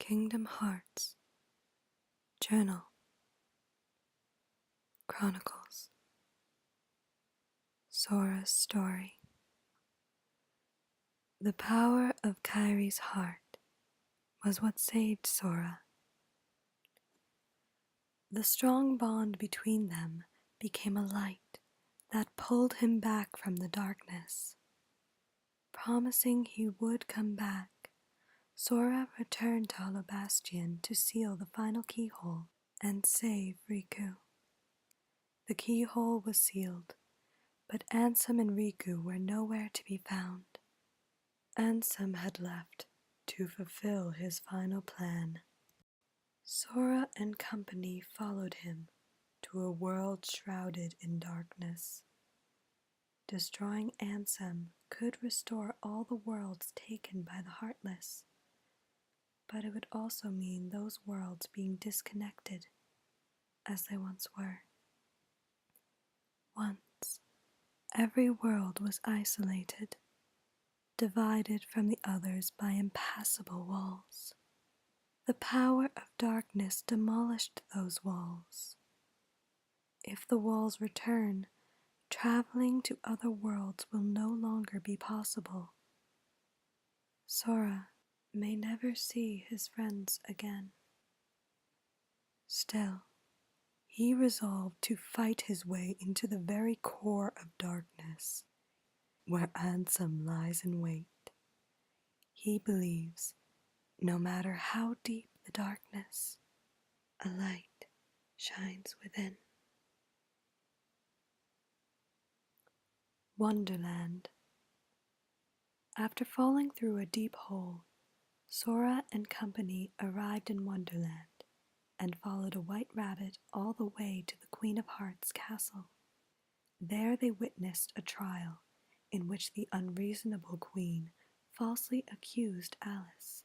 Kingdom Hearts Journal Chronicles Sora's Story. The power of Kairi's heart was what saved Sora. The strong bond between them became a light that pulled him back from the darkness. Promising he would come back, Sora returned to Alabastion to seal the final keyhole and save Riku. The keyhole was sealed, but Ansem and Riku were nowhere to be found. Ansem had left to fulfill his final plan. Sora and company followed him to a world shrouded in darkness. Destroying Ansem could restore all the worlds taken by the Heartless, but it would also mean those worlds being disconnected as they once were. Once, every world was isolated, divided from the others by impassable walls. The power of darkness demolished those walls. If the walls return, traveling to other worlds will no longer be possible. Sora may never see his friends again. Still, he resolved to fight his way into the very core of darkness, where Ansem lies in wait. He believes, no matter how deep the darkness, a light shines within. Wonderland. After falling through a deep hole, Sora and company arrived in Wonderland and followed a white rabbit all the way to the Queen of Hearts' castle. There they witnessed a trial in which the unreasonable queen falsely accused Alice.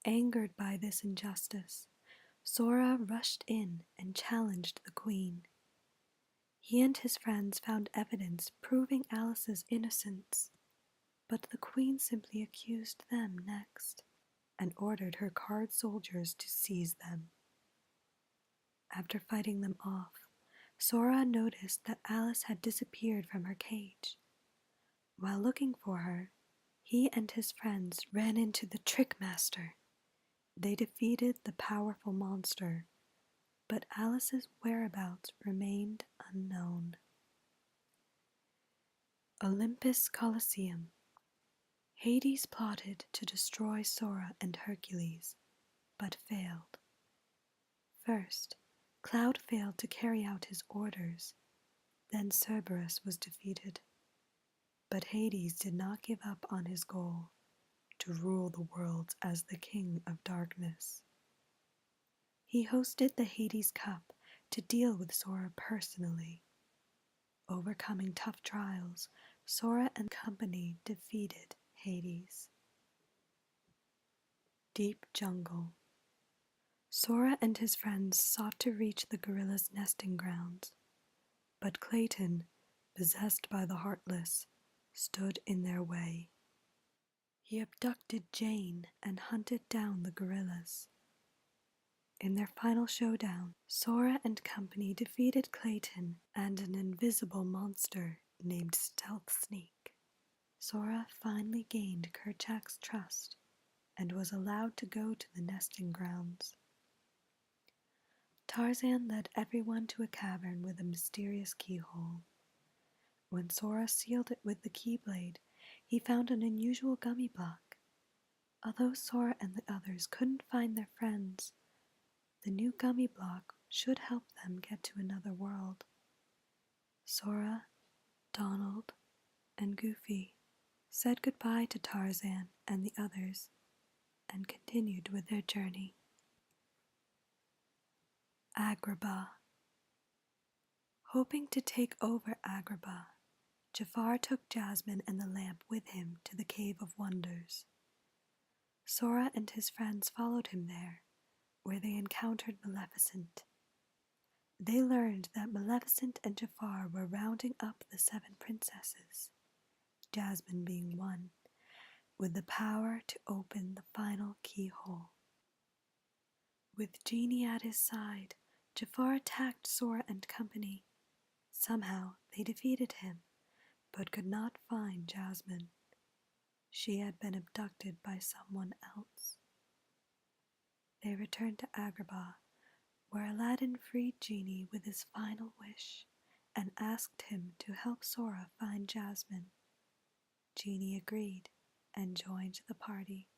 Angered by this injustice, Sora rushed in and challenged the queen. He and his friends found evidence proving Alice's innocence, but the queen simply accused them next and ordered her card soldiers to seize them. After fighting them off, Sora noticed that Alice had disappeared from her cage. While looking for her, he and his friends ran into the Trick Master. They defeated the powerful monster, but Alice's whereabouts remained unknown. Olympus Coliseum. Hades plotted to destroy Sora and Hercules, but failed. First, Cloud failed to carry out his orders. Then Cerberus was defeated. But Hades did not give up on his goal to rule the worlds as the King of Darkness. He hosted the Hades Cup to deal with Sora personally. Overcoming tough trials, Sora and company defeated Hades. Deep Jungle. Sora and his friends sought to reach the gorilla's nesting grounds, but Clayton, possessed by the Heartless, stood in their way. He abducted Jane and hunted down the gorillas. In their final showdown, Sora and company defeated Clayton and an invisible monster named Stealth Sneak. Sora finally gained Kerchak's trust and was allowed to go to the nesting grounds. Tarzan led everyone to a cavern with a mysterious keyhole. When Sora sealed it with the keyblade, he found an unusual gummy block. Although Sora and the others couldn't find their friends, the new gummy block should help them get to another world. Sora, Donald, and Goofy said goodbye to Tarzan and the others and continued with their journey. Agrabah. Hoping to take over Agrabah, Jafar took Jasmine and the lamp with him to the Cave of Wonders. Sora and his friends followed him there, where they encountered Maleficent. They learned that Maleficent and Jafar were rounding up the 7 princesses, Jasmine being one, with the power to open the final keyhole. With Genie at his side, Jafar attacked Sora and company. Somehow they defeated him, but could not find Jasmine. She had been abducted by someone else. They returned to Agrabah, where Aladdin freed Genie with his final wish and asked him to help Sora find Jasmine. Genie agreed and joined the party.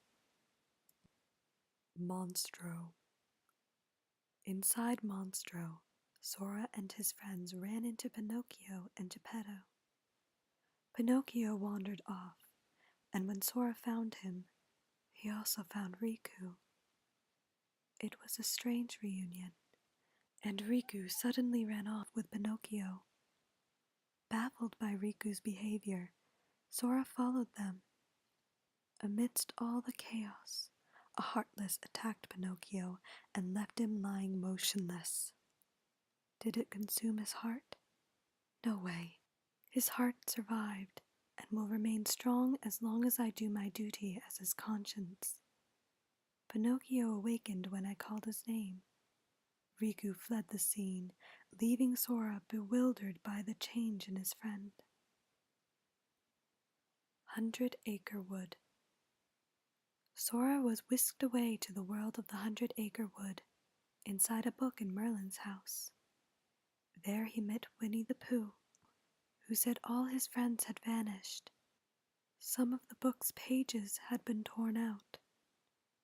Monstro. Inside Monstro, Sora and his friends ran into Pinocchio and Geppetto. Pinocchio wandered off, and when Sora found him, he also found Riku. It was a strange reunion, and Riku suddenly ran off with Pinocchio. Baffled by Riku's behavior, Sora followed them. Amidst all the chaos, a Heartless attacked Pinocchio and left him lying motionless. Did it consume his heart? No way. His heart survived and will remain strong as long as I do my duty as his conscience. Pinocchio awakened when I called his name. Riku fled the scene, leaving Sora bewildered by the change in his friend. 100-Acre Wood. Sora was whisked away to the world of the 100-Acre Wood, inside a book in Merlin's house. There he met Winnie the Pooh, who said all his friends had vanished. Some of the book's pages had been torn out.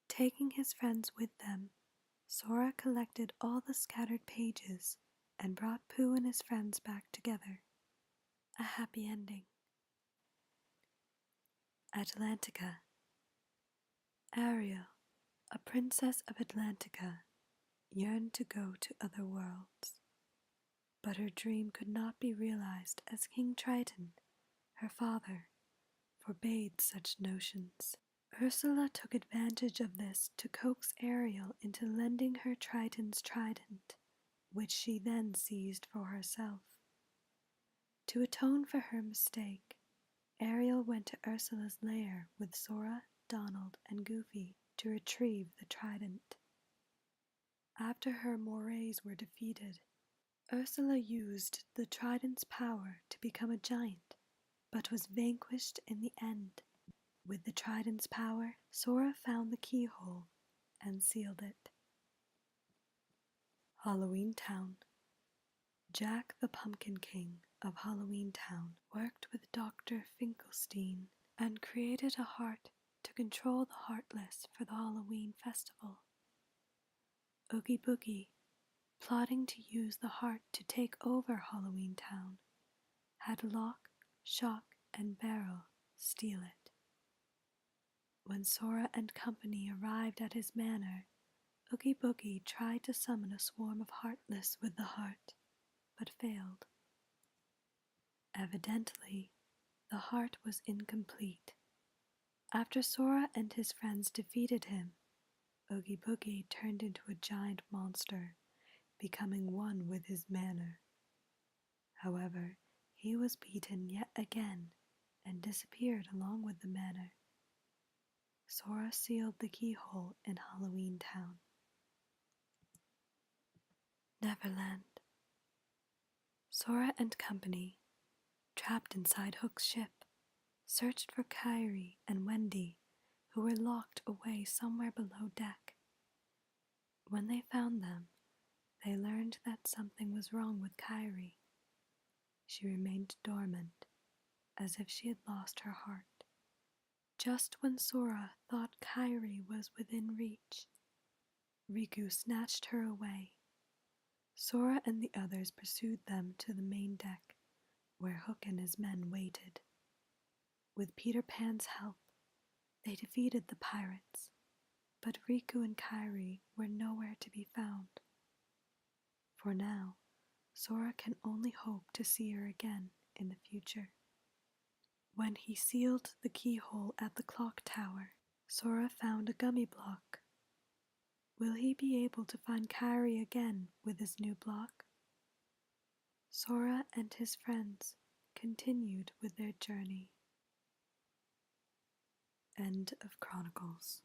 Taking his friends with them, Sora collected all the scattered pages and brought Pooh and his friends back together. A happy ending. Atlantica. Ariel, a princess of Atlantica, yearned to go to other worlds. But her dream could not be realized as King Triton, her father, forbade such notions. Ursula took advantage of this to coax Ariel into lending her Triton's trident, which she then seized for herself. To atone for her mistake, Ariel went to Ursula's lair with Sora, Donald, and Goofy to retrieve the trident. After her morays were defeated, Ursula used the trident's power to become a giant, but was vanquished in the end. With the trident's power, Sora found the keyhole and sealed it. Halloween Town. Jack the Pumpkin King of Halloween Town worked with Dr. Finkelstein and created a heart to control the Heartless for the Halloween festival. Oogie Boogie, plotting to use the heart to take over Halloween Town, had Lock, Shock, and Barrel steal it. When Sora and company arrived at his manor, Oogie Boogie tried to summon a swarm of Heartless with the heart, but failed. Evidently, the heart was incomplete. After Sora and his friends defeated him, Oogie Boogie turned into a giant monster, becoming one with his manor. However, he was beaten yet again and disappeared along with the manor. Sora sealed the keyhole in Halloween Town. Neverland. Sora and company, trapped inside Hook's ship, searched for Kairi and Wendy, who were locked away somewhere below deck. When they found them, they learned that something was wrong with Kairi. She remained dormant, as if she had lost her heart. Just when Sora thought Kairi was within reach, Riku snatched her away. Sora and the others pursued them to the main deck, where Hook and his men waited. With Peter Pan's help, they defeated the pirates, but Riku and Kairi were nowhere to be found. For now, Sora can only hope to see her again in the future. When he sealed the keyhole at the clock tower, Sora found a gummy block. Will he be able to find Kairi again with his new block? Sora and his friends continued with their journey. End of Chronicles.